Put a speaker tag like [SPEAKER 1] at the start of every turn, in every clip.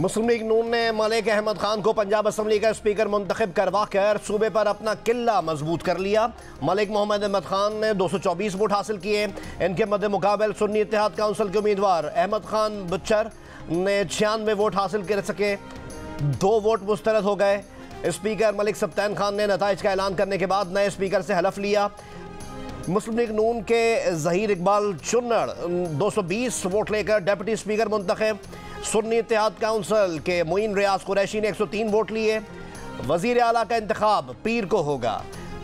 [SPEAKER 1] मुस्लिम league नून ने मलिक अहमद खान को Punjab assembly का स्पीकर मुंतखब करवा कर सूबे पर अपना किला मजबूत कर लिया। मलिक मोहम्मद अहमद खान ने 224 वोट हासिल किए। इनके मद्दे मुकाबल सुन्नी इत्तेहाद काउंसिल के उम्मीदवार अहमद खान बुच्चर ने 96 वोट हासिल कर सके। 2 वोट मुस्तरद हो गए। स्पीकर मलिक सब्तैन खान ने नताइज का ऐलान करने के बाद नए स्पीकर से हलफ लिया। मुस्लिम लीग नून के जहीर इकबाल चुन्नड़ 220 वोट लेकर डिप्टी स्पीकर मुंतखब। सुन्नी इत्तेहाद काउंसिल के मोइन रियाज कुरैशी ने 103 वोट लिए। वजीर आला का इंतखाब पीर को होगा।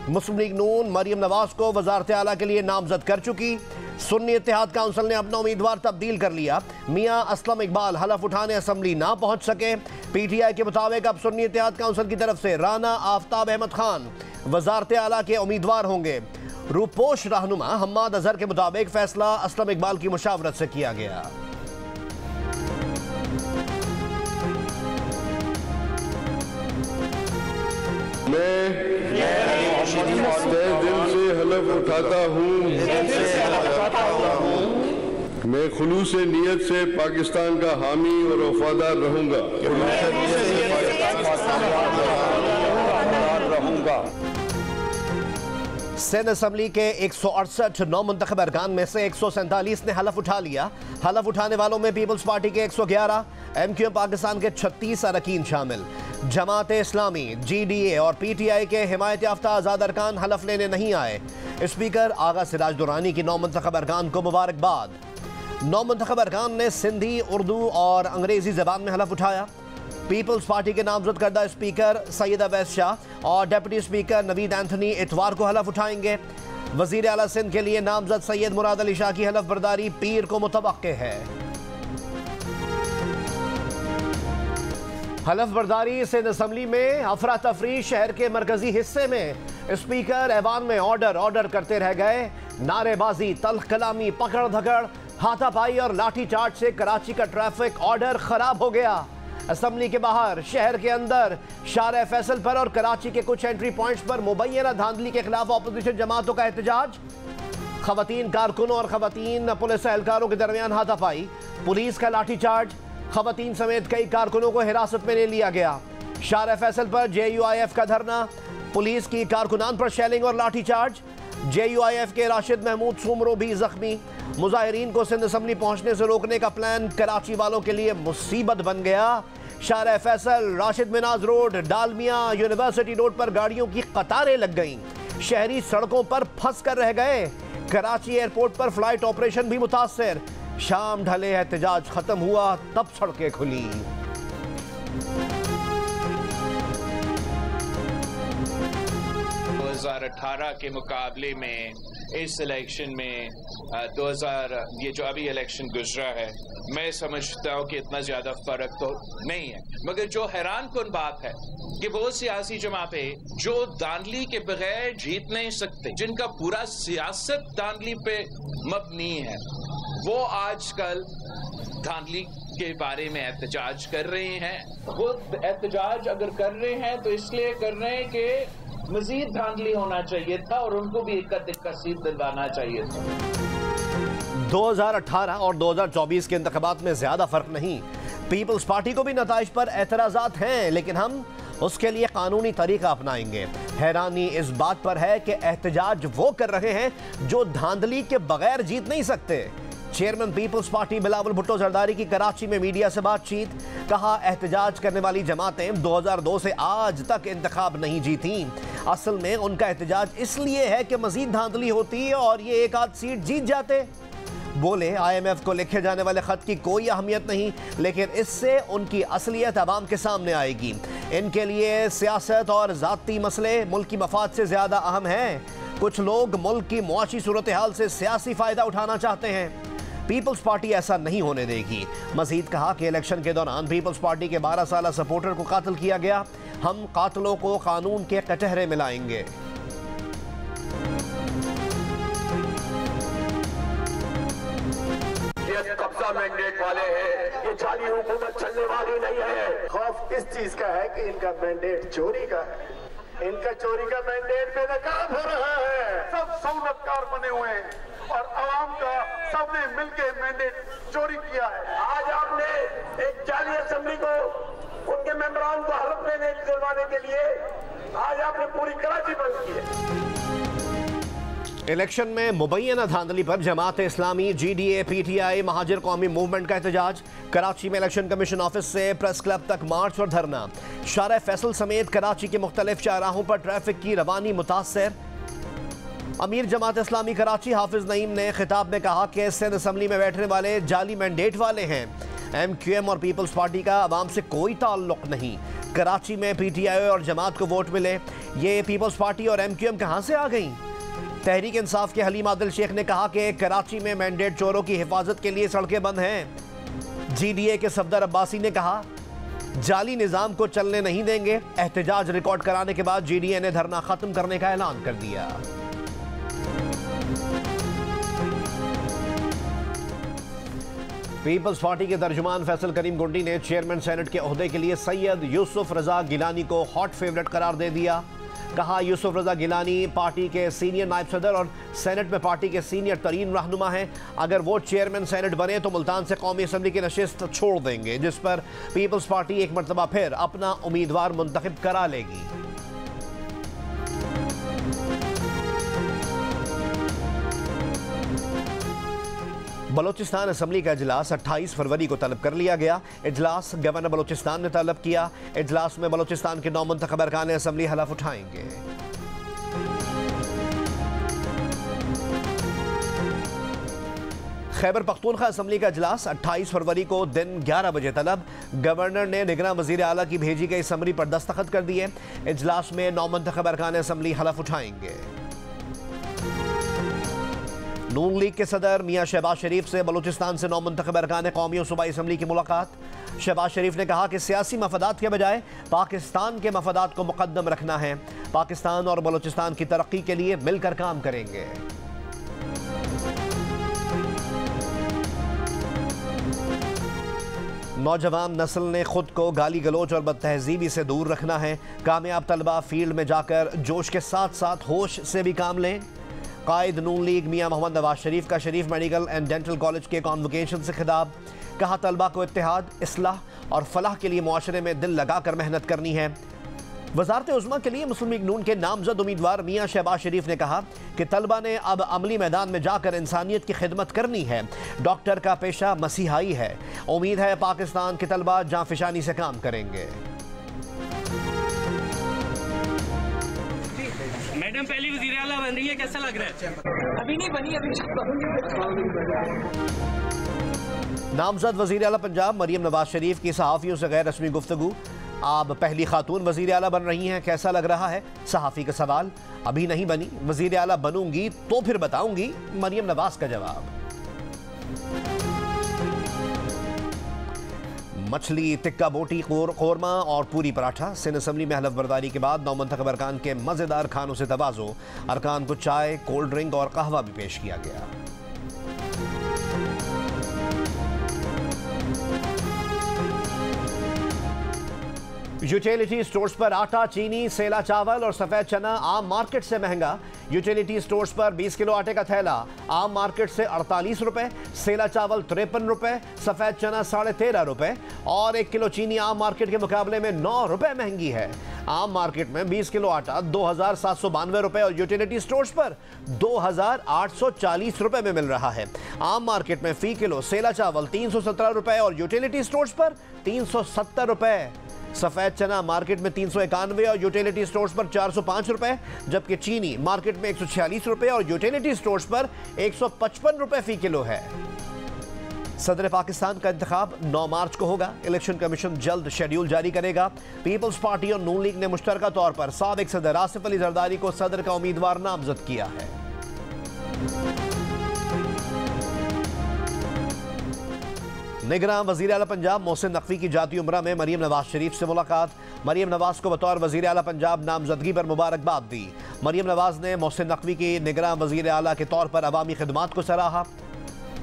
[SPEAKER 1] मुस्लिम लीग नून मरियम नवाज को वजारत आला के लिए नामजद कर चुकी। सुन्नी इत्तेहाद काउंसिल ने अपना उम्मीदवार तब्दील कर लिया। मियां असलम इकबाल हलफ उठाने असम्बली ना पहुंच सके। PTI के मुताबिक अब सुन्नी इत्तेहाद काउंसिल की तरफ से राना आफ्ताब अहमद खान वजारत आला के उम्मीदवार होंगे। रूपोश रहनुमा हम्माद अजहर के मुताबिक फैसला असलम इकबाल की मुशावरत से किया गया।
[SPEAKER 2] मैं तहे दिल से हलफ उठाता हूँ मैं खुलूस नियत से पाकिस्तान का हामी और वफादार रहूँगा।
[SPEAKER 1] सिंध असम्बली के 168 नौ मुंतखब अरकान में से 147 ने हलफ उठा लिया। हलफ उठाने वालों में पीपल्स पार्टी के 111, MQM पाकिस्तान के 36 अरकान शामिल। जमात इस्लामी, GDA और PTI के हिमायत याफ्ता आज़ाद अरकान हलफ लेने नहीं आए। स्पीकर आगा सिराज दुरानी की 9 मुंतखब अरकान को मुबारकबाद। 9 मुंतखब अरकान ने सिंधी, उर्दू और अंग्रेजी ज़बान में हलफ उठाया। पीपल्स पार्टी के नामजद करदा स्पीकर सैयद अवैस शाह और डिप्टी स्पीकर नवीद एंथनी इतवार को हलफ उठाएंगे। वजीर आला सिंध के लिए नामजद सैयद मुराद अली शाह की हलफ बर्दारी पीर को मुतवक्के है। हलफ बर्दारी सिंध असम्बली में अफरा तफरी। शहर के मरकजी हिस्से में स्पीकर ऐवान में ऑर्डर करते रह गए। नारेबाजी, तल्ख कलामी, पकड़ धकड़, हाथापाई और लाठी चार्ज से कराची का ट्रैफिक ऑर्डर खराब हो गया। असम्बली के बाहर, शहर के अंदर, शारे फैसल पर और कराची के कुछ एंट्री पॉइंट्स पर मुबैना धांधली के खिलाफ अपोजिशन जमातों का एहतजाज। खवातीन कारकुनों और खवातीन पुलिस एहलकारों के दरमियान हाथापाई, पुलिस का लाठीचार्ज। खवातीन समेत कई कारकुनों को हिरासत में ले लिया गया। शारे फैसल पर JUIF का धरना, पुलिस की कारकुनान पर शेलिंग और लाठीचार्ज। JUIF के राशिद महमूद सुमरो भी जख्मी। मुजाहिरीन को सिंध असम्बली पहुंचने से रोकने का प्लान कराची वालों के लिए मुसीबत बन गया। Sharae Faisal, Rashid Minhas road, Dalmia, university road पर गाड़ियों की कतारें लग गईं। शहरी सड़कों पर फंस कर रह गए। कराची एयरपोर्ट पर फ्लाइट ऑपरेशन भी मुतासर। शाम ढले एहतजाज खत्म हुआ तब सड़कें खुली।
[SPEAKER 3] 2018 के मुकाबले में इस इलेक्शन में ये जो अभी इलेक्शन गुजरा है, मैं समझता हूँ कि इतना ज्यादा फर्क तो नहीं है। मगर जो हैरान कुन बात है कि वो सियासी जमातें जो धांधली के बगैर जीत नहीं सकते, जिनका पूरा सियासत धांधली पे मबनी है, वो आजकल धांधली के बारे में एहतजाज कर रहे हैं। वो एहतजाज अगर कर रहे हैं तो इसलिए कर रहे हैं कि मजीद धांधली होना चाहिए था और उनको भी एक कसीद दिलवाना चाहिए था।
[SPEAKER 1] 2018 और 2024 के इंतखाबात में ज्यादा फर्क नहीं। पीपल्स पार्टी को भी नताइज पर एतराजात हैं, लेकिन हम उसके लिए कानूनी तरीका अपनाएंगे। हैरानी इस बात पर है कि एहतजाज वो कर रहे हैं जो धांधली के बगैर जीत नहीं सकते। Chairman peoples party Bilawal Bhutto Zardari की कराची में मीडिया से बातचीत। कहा, एहतजाज करने वाली जमातें 2002 से आज तक इंतखाब नहीं जीती। असल में उनका एहतजाज इसलिए है कि मजीद धांधली होती है और ये एक आध सीट जीत जाते। बोले, IMF को लिखे जाने वाले खत की कोई अहमियत नहीं, लेकिन इससे उनकी असलियत अवाम के सामने आएगी। इनके लिए सियासत और ज़ाती मसले मुल्क की मफाद से ज़्यादा अहम हैं। कुछ लोग मुल्क की मुआशी सूरत हाल से सियासी फ़ायदा उठाना चाहते हैं। पीपल्स पार्टी ऐसा नहीं होने देगी। मजीद कहा कि इलेक्शन के दौरान पीपल्स पार्टी के 12 साल सपोर्टर को कातिल किया गया। हम कातिलों को कानून के कटहरे में लाएंगे।
[SPEAKER 4] ये कब्जा मैंडेट वाले हैं, ये जाली हुकूमत चलने वाली नहीं है। खौफ इस चीज का है कि इनका मैंडेट चोरी का है। इनका चोरी का मैंडेट बेनकाब हो रहा है। सब सहूलतकार बने हुए हैं और आवाम का सबने मिलकर मैंडेट चोरी किया है। आज आपने एक जाली असेंबली को दिलवाने के लिए आज आपने पूरी कराची बंद की है।
[SPEAKER 1] इलेक्शन में मुबैना धांधली पर Jamaat Islami, GDA, PTI, Muhajir कौमी मूवमेंट का एहतजाज। कराची में इलेक्शन कमीशन ऑफिस से प्रेस क्लब तक मार्च और धरना। शारा फैसल समेत कराची के मुख्तलिफ चौराहों पर ट्रैफिक की रवानी मुतासर। अमीर जमात इस्लामी कराची हाफिज नईम ने खिताब में कहा कि सिंध असम्बली में बैठने वाले जाली मैंडेट वाले हैं। MQM और पीपल्स पार्टी का अवाम से कोई ताल्लुक नहीं। कराची में PTI और जमात को वोट मिले, ये पीपल्स पार्टी और MQM कहां से आ गई? तहरीक इंसाफ के हलीम आदिल शेख ने कहा कि कराची में मैंडेट चोरों की हिफाजत के लिए सड़कें बंद हैं। GDA के सफदर अब्बासी ने कहा जाली निजाम को चलने नहीं देंगे। एहतजाज रिकॉर्ड कराने के बाद GDA ने धरना खत्म करने का ऐलान कर दिया। पीपल्स पार्टी के तर्जुमान फैसल करीम गुंडी ने चेयरमैन सेनेट के ओहदे के लिए सैयद यूसुफ रजा गिलानी को हॉट फेवरेट करार दे दिया। कहा यूसुफ रजा गिलानी पार्टी के सीनियर नायब सदर और सेनेट में पार्टी के सीनियर तरीन रहनुमा हैं। अगर वो चेयरमैन सेनेट बने तो मुल्तान से कौमी असम्बली की नशिस्त छोड़ देंगे, जिस पर पीपल्स पार्टी एक मरतबा फिर अपना उम्मीदवार मुंतखब करा लेगी। बलोचिस्तान असम्बली का इजलास 28 फरवरी को तलब कर लिया गया। इजलास गवर्नर बलोचिस्तान ने तलब किया। इजलास में बलोचिस्तान के 9 मुंतखब अरकान असम्बली हलफ उठाएंगे। खैबर पख्तूनख्वा असम्बली का इजलास 28 फरवरी को दिन 11 बजे तलब। गवर्नर ने निगरान वजीर आला की भेजी गई समरी पर दस्तखत कर दिए। इजलास में 9 मुंतखब अरकान असम्बली हलफ उठाएंगे। नून लीग के सदर मियां शहबाज शरीफ से बलूचिस्तान से 9 मुंतखब अरकान कौमी और सूबाई असम्बली की मुलाकात। शहबाज शरीफ ने कहा कि सियासी मफादात के बजाय पाकिस्तान के मफादात को मुकद्दम रखना है। पाकिस्तान और बलूचिस्तान की तरक्की के लिए मिलकर काम करेंगे। नौजवान नस्ल ने खुद को गाली गलोच और बदतहजीबी से दूर रखना है। कामयाब तलबा फील्ड में जाकर जोश के साथ साथ होश से भी काम लें। कायद नून लीग मियां मोहम्मद नवाज शरीफ का शरीफ मेडिकल एंड डेंटल कॉलेज के कॉन्वोकेशन से खिताब। कहा तलबा को इत्तेहाद, इस्लाह और फलाह के लिए मुआशरे में दिल लगाकर मेहनत करनी है। वजारत उज़्मा के लिए मुस्लिम लीग नून के नामजद उम्मीदवार मियां शहबाज शरीफ ने कहा कि तलबा ने अब अमली मैदान में जाकर इंसानियत की खिदमत करनी है। डॉक्टर का पेशा मसीहाई है। उम्मीद है पाकिस्तान के तलबा जांफिशानी से काम करेंगे।
[SPEAKER 5] मैडम पहली वज़ीर आला बन रही है, कैसा लग रहा है? अभी नहीं बनी, अभी
[SPEAKER 1] नामजद वज़ीर आला पंजाब मरियम नवाज शरीफ की सहाफ़ियों से गैर रस्मी गुफ्तगू। आप पहली खातून वज़ीर आला बन रही हैं, कैसा लग रहा है? सहाफ़ी का सवाल। अभी नहीं बनी, वज़ीर आला बनूंगी तो फिर बताऊंगी, मरियम नवाज का जवाब। मछली, टिक्का बोटी, कोरमा और पूरी पराठा। सिंध असम्बली में हलफ बर्दारी के बाद 9 मुंतखब अरकान के मज़ेदार खानों से तवाज़ो। अरकान को चाय, कोल्ड ड्रिंक और कहवा भी पेश किया गया। यूटिलिटी स्टोर्स पर आटा, चीनी, सेला चावल और सफेद चना आम मार्केट से महंगा। यूटिलिटी स्टोर्स पर 20 किलो आटे का थैला आम मार्केट से 48 रुपए, सेला चावल 53 रुपए, सफेद चना 13.5 रुपए और 1 किलो चीनी आम मार्केट के मुकाबले में 9 रुपए महंगी है। आम मार्केट में 20 किलो आटा 2792 रुपए और यूटिलिटी स्टोर्स पर 2840 रुपए में मिल रहा है। आम मार्केट में फी किलो सेला चावल 317 रुपए और यूटिलिटी स्टोर्स पर 370 रुपए। सफेद चना मार्केट में 391 और यूटिलिटी स्टोर्स पर 405 रुपए, जबकि चीनी मार्केट में 146 रुपए और यूटिलिटी स्टोर्स पर 155 रुपए फी किलो है। सदर पाकिस्तान का इंतखाब 9 मार्च को होगा। इलेक्शन कमीशन जल्द शेड्यूल जारी करेगा। पीपल्स पार्टी और नून लीग ने मुश्तरका तौर पर साबिक सदर आसिफ अली जरदारी को सदर का उम्मीदवार नामजद किया है। निगरान वज़ीर आला पंजाब मोहसिन नकवी की जाती उम्रा में मरियम नवाज शरीफ से मुलाकात। मरियम नवाज को बतौर वज़ीर आला पंजाब नामजदगी पर मुबारकबाद दी। मरियम नवाज ने मोहसिन नकवी की निगरान वज़ीर आला के तौर पर अवामी खिदमात को सराहा।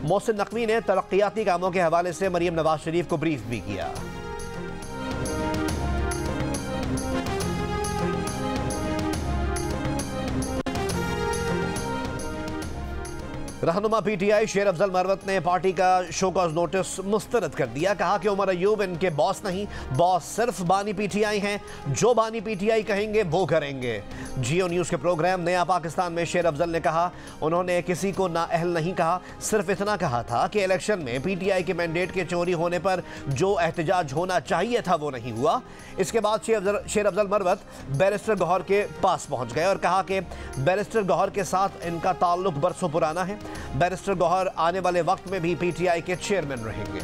[SPEAKER 1] मोहसिन नकवी ने तरक्याती कामों के हवाले से मरियम नवाज शरीफ को ब्रीफ भी किया। रहनुमा पीटीआई शेर अफजल मरवत ने पार्टी का शोकॉज नोटिस मुस्तरद कर दिया। कहा कि उमर अयूब इनके बॉस नहीं, बॉस सिर्फ बानी पीटीआई हैं। जो बानी पीटीआई कहेंगे वो करेंगे। जियो न्यूज़ के प्रोग्राम नया पाकिस्तान में शेर अफजल ने कहा, उन्होंने किसी को नाअहल नहीं कहा, सिर्फ इतना कहा था कि इलेक्शन में पीटीआई के मैंडेट के चोरी होने पर जो एहतजाज होना चाहिए था वो नहीं हुआ। इसके बाद शेर अफजल मरवत बैरिस्टर गौहर के पास पहुंच गए और कहा कि बैरिस्टर गौहर के साथ इनका ताल्लुक बरसों पुराना है। बैरिस्टर गौहर आने वाले वक्त में भी पीटीआई के चेयरमैन रहेंगे।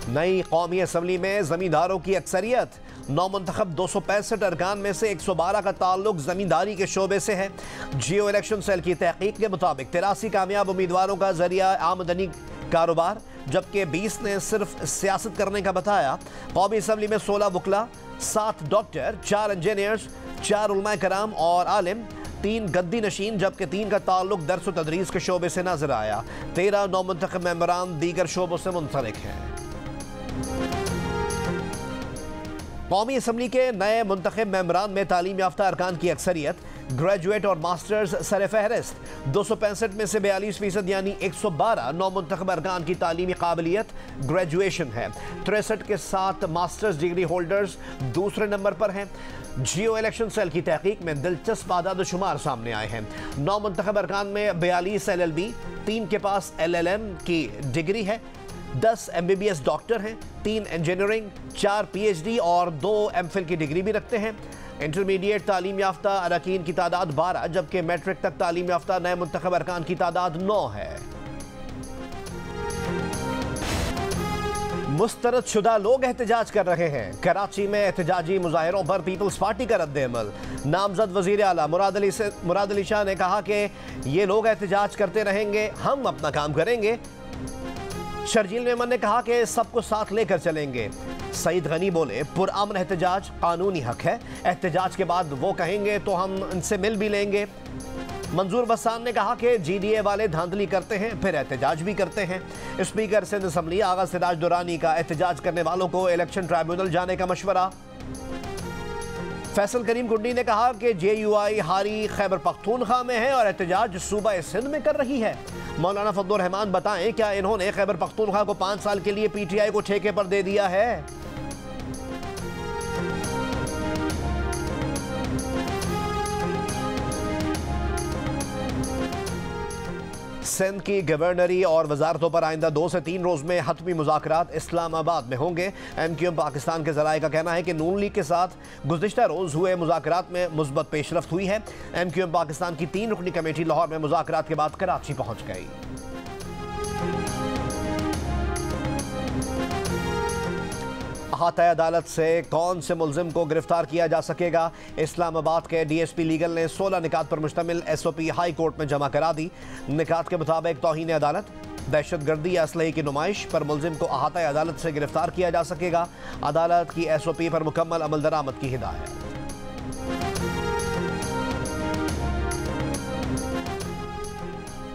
[SPEAKER 1] नई कौमी असम्बली में जमींदारों की अक्सरियत। नौमुंतखब 265 अरकान में से 112 का ताल्लुक जमींदारी के शोबे से है। जियो इलेक्शन सेल की तहकीक के मुताबिक 83 कामयाब उम्मीदवारों का जरिया आमदनी कारोबार, जबकि 20 ने सिर्फ सियासत करने का बताया। कौमी असम्बली में 16 वकला, 7 डॉक्टर, 4 इंजीनियर्स, 4 उलमाए कराम और आलिम, 3 गद्दी नशीन, जबकि 3 का ताल्लुक दर्स व तदरीस के शोबे से नजर आया। 13 नौमुंतखब मेंबरान दीगर शोबों से मुंसलिक हैं। कौमी असम्बली के नए मुंतखब मेंबरान में तालीम याफ्ता अरकान की अक्सरियत, ग्रेजुएट और मास्टर्स सर फहरिस्त। 265 में से 42% यानी 112 नौमुंतखब अरकान की तालीमी काबिलियत ग्रेजुएशन है। 63 के साथ मास्टर्स डिग्री होल्डर्स दूसरे नंबर पर हैं। जियो इलेक्शन सेल की तहकीक में दिलचस्प आदाद शुमार सामने आए हैं। नौमुंतखब अरकान में 42 LLB, 3 के पास LLM की डिग्री है, 10 MBBS डॉक्टर हैं, 3 इंजीनियरिंग, 4 PhD और 2 MPhil की डिग्री भी रखते हैं। इंटरमीडिएट तालीम याफ्ता अरकान की तादाद 12, जबकि मैट्रिक तक तालीम याफ्ता नए मुंतखब अरकान की तादाद 9 है। मुस्तरद शुदा लोग एहतजाज कर रहे हैं। कराची में एहतजाजी मुजाहिरों पर पीपल्स पार्टी का रद्द-ए-अमल। नामजद वजीर आला मुराद अली शाह ने कहा कि ये लोग एहतजाज करते रहेंगे, हम अपना काम करेंगे। शर्जील मेमन ने कहा कि सबको साथ लेकर चलेंगे। सईद गनी बोले, पुरअमन एहतजाज कानूनी हक है, एहतजाज के बाद वो कहेंगे तो हम इनसे मिल भी लेंगे। मंजूर बसान ने कहा कि GDA वाले धांधली करते हैं फिर एहतजाज भी करते हैं। स्पीकर सिंध असम्बली आगा सिराज दुरानी का एहतजाज करने वालों को इलेक्शन ट्राइब्यूनल जाने का मशवरा। फैसल करीम कुंडी ने कहा कि JUI हारी खैबर पख्तूनख्वा में है और एहतजाज सूबा सिंध में कर रही है। मौलाना फजलुर रहमान बताएं, क्या इन्होंने खैबर पख्तूनख्वा को 5 साल के लिए PTI को ठेके पर दे दिया है? सिंध की गवर्नरी और वजारतों पर आइंदा 2 से 3 रोज में हतमी मुज़ाकरात इस्लामाबाद में होंगे। MQM पाकिस्तान के ज़राए का कहना है कि नून लीग के साथ गुज़िश्ता रोज़ हुए मुज़ाकरात में मुस्बत पेशरफ्त हुई है। MQM पाकिस्तान की 3 रुकनी कमेटी लाहौर में मुज़ाकरात के बाद कराची पहुंच गई। अहाता अदालत से कौन से मुलजिम को गिरफ्तार किया जा सकेगा? इस्लामाबाद के DSP लीगल ने 16 निकात पर मुश्तमिल SOP हाई कोर्ट में जमा करा दी। निकात के मुताबिक तौहीन अदालत, दहशतगर्दी या असलहे की नुमाइश पर मुलजिम को अहाता अदालत से गिरफ्तार किया जा सकेगा। अदालत की SOP पर मुकम्मल अमल दरामद की हिदायत।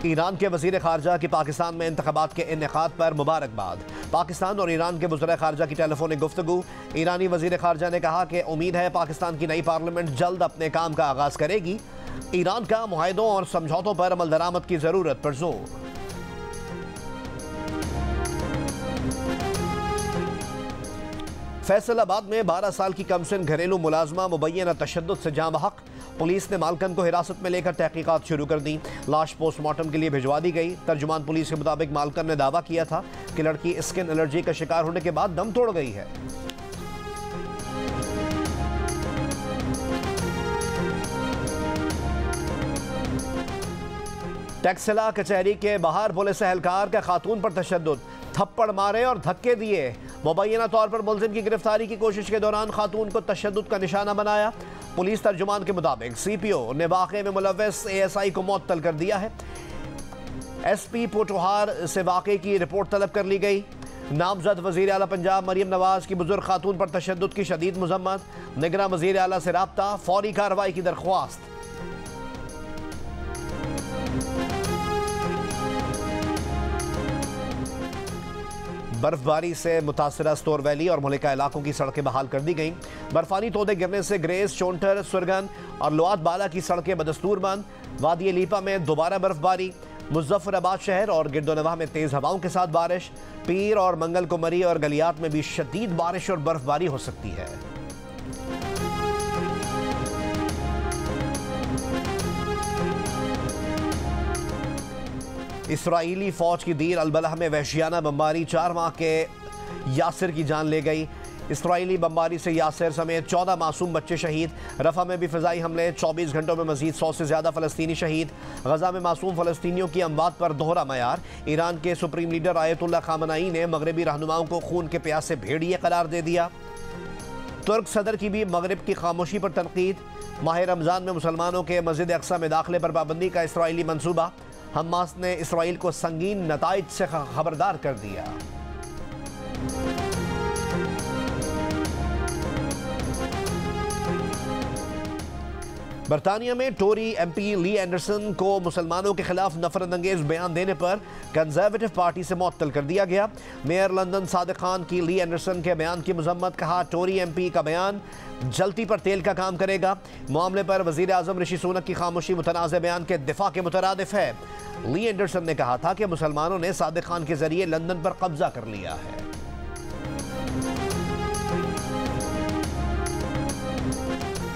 [SPEAKER 1] ईरान के वज़ीर ख़ारजा की पाकिस्तान में इंतख़ाबात के इनेकाद पर मुबारकबाद। पाकिस्तान और ईरान के वज़ीर ख़ारजा की टेलीफोनिक गुफ्तगू। ईरानी वज़ीर ख़ारजा ने कहा कि उम्मीद है पाकिस्तान की नई पार्लियामेंट जल्द अपने काम का आगाज़ करेगी। ईरान का मुआहदों और समझौतों पर अमल दरामद की ज़रूरत पर जोर। फैसलाबाद में 12 साल की कमसिन घरेलू मुलाजमा मुबैना तशद्दुद से जाँ बहक। पुलिस ने मालकन को हिरासत में लेकर तहकीकात शुरू कर दी। लाश पोस्टमार्टम के लिए भिजवा दी गई। तर्जुमान पुलिस के मुताबिक मालकन ने दावा किया था कि लड़की स्किन एलर्जी का शिकार होने के बाद दम तोड़ गई है। टैक्सिला कचहरी के बाहर पुलिस एहलकार का खातून पर तशद्दुद, थप्पड़ मारे और धक्के दिए। मुबैना तौर पर मुलजिम की गिरफ्तारी की कोशिश के दौरान खातून को तशद्दुद का निशाना बनाया। पुलिस तर्जुमान के मुताबिक CPO ने वाक़े में मुलव्वस ASI को मुअत्तल कर दिया है। SP पोटोहार से वाक़े की रिपोर्ट तलब कर ली गई। नामजद वज़ीर आला पंजाब मरियम नवाज की बुजुर्ग खातून पर तशद्दुद की शदीद मज़म्मत। निगरान वज़ीर आला से राब्ता, फौरी कार्रवाई की दरख्वास्त। बर्फबारी से मुतासरा स्टोर वैली और मुलिका इलाकों की सड़कें बहाल कर दी गईं। बर्फानी तोदे गिरने से ग्रेस, चोंटर, सुरगन और लोआत बाला की सड़कें बदस्तूर बंद। वादी लीपा में दोबारा बर्फबारी। मुजफ्फराबाद शहर और गिरदोनवाह में तेज हवाओं के साथ बारिश। पीर और मंगल कुमरी और गलियात में भी शदीद बारिश और बर्फबारी हो सकती है। इसराइली फौज की दीर अल-बलह में वहशियाना बमबारी, 4 माह के यासिर की जान ले गई। इसराइली बमबारी से यासिर समेत 14 मासूम बच्चे शहीद। रफा में भी फ़िज़ाई हमले, 24 घंटों में मज़ीद 100 से ज़्यादा फ़लस्तीनी शहीद। गज़ा में मासूम फ़लस्तीनियों की अमवात पर दोहरा मयार। ईरान के सुप्रीम लीडर आयतुल्लाह खामनाई ने मगरबी रहनुमाओं को खून के प्यासे भेड़िए करार दे दिया। तुर्क सदर की भी मगरिब की खामोशी पर तनकीद। माह रमज़ान में मुसलमानों के मस्जिद अक्सा में दाखिले पर पाबंदी का इसराइली मनसूबा। हमास ने इसराइल को संगीन नताइज से खबरदार कर दिया। बरतानिया में टोरी एमपी ली एंडरसन को मुसलमानों के खिलाफ नफरतअंगेज बयान देने पर कंजर्वेटिव पार्टी से मुअत्तल कर दिया गया। मेयर लंदन सादिक खान की ली एंडरसन के बयान की मजम्मत, कहा टोरी एमपी का बयान जलती पर तेल का काम करेगा। मामले पर वजीर आजम ऋषि सुनक की खामोशी मुतनाज़ बयान के दिफा के मुतरादिफ है। ली एंडरसन ने कहा था कि मुसलमानों ने सादिक खान के जरिए लंदन पर कब्जा कर लिया है।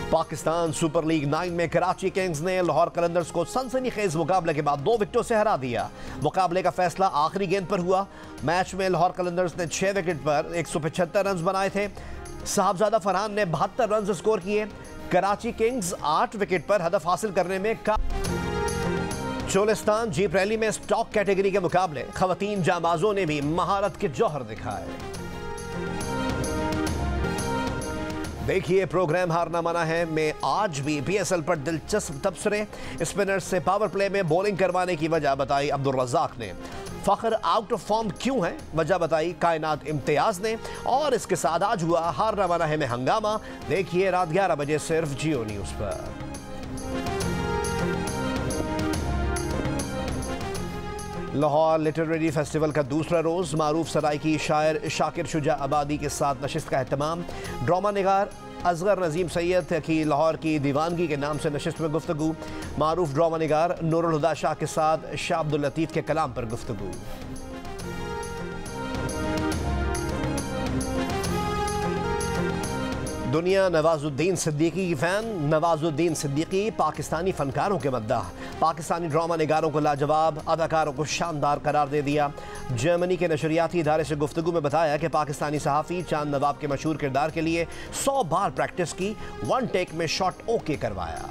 [SPEAKER 1] पाकिस्तान सुपर लीग 9 में कराची किंग्स ने लाहौर कलंदर्स को सनसनीखेज मुकाबले के बाद 2 विकेटों से हरा दिया। मुकाबले का फैसला आखिरी गेंद पर हुआ। मैच में लाहौर कलंदर्स ने 6 विकेट पर 175 रन बनाए थे। साहबजादा फरहान ने 72 रन स्कोर किए। कराची किंग्स 8 विकेट पर हदफ हासिल करने में चोलिस्तान जीप रैली में स्टॉक कैटेगरी के मुकाबले खवातीन जांबाजों ने भी महारत के जौहर दिखाए। देखिए प्रोग्राम हारना मना है में आज भी PSL पर दिलचस्प तबसरे। स्पिनर्स से पावर प्ले में बॉलिंग करवाने की वजह बताई अब्दुल रज़ाक ने। फखर आउट ऑफ फॉर्म क्यों है, वजह बताई कायनात इम्तियाज ने। और इसके साथ आज हुआ हारना मना है में हंगामा। देखिए रात 11 बजे सिर्फ जियो न्यूज़ पर। लाहौर लिटरेरी फेस्टिवल का दूसरा रोज़ मारूफ सराइकी शायर शाकिर शुजा आबादी के साथ नशिस्त का एहतमाम। ड्रामा निगार असगर नज़ीम सैयद की लाहौर की दीवानगी के नाम से नशिस्त में गुफ्तगू। मारूफ ड्रामा निगार नूरुल हुदा शाह के साथ शाह अब्दुल लतीफ़ के कलाम पर गुफ्तगू। दुनिया नवाजुद्दीन सिद्दीकी की फ़ैन। नवाजुद्दीन सिद्दीकी पाकिस्तानी फ़नकारों के मद्दाह। पाकिस्तानी ड्रामा निगारों को लाजवाब, अदाकारों को शानदार करार दे दिया। जर्मनी के नशरियाती इदारे से गुफ्तगू में बताया कि पाकिस्तानी सहाफ़ी चांद नवाब के मशहूर किरदार के लिए 100 बार प्रैक्टिस की, 1 टेक में शॉट ओके करवाया।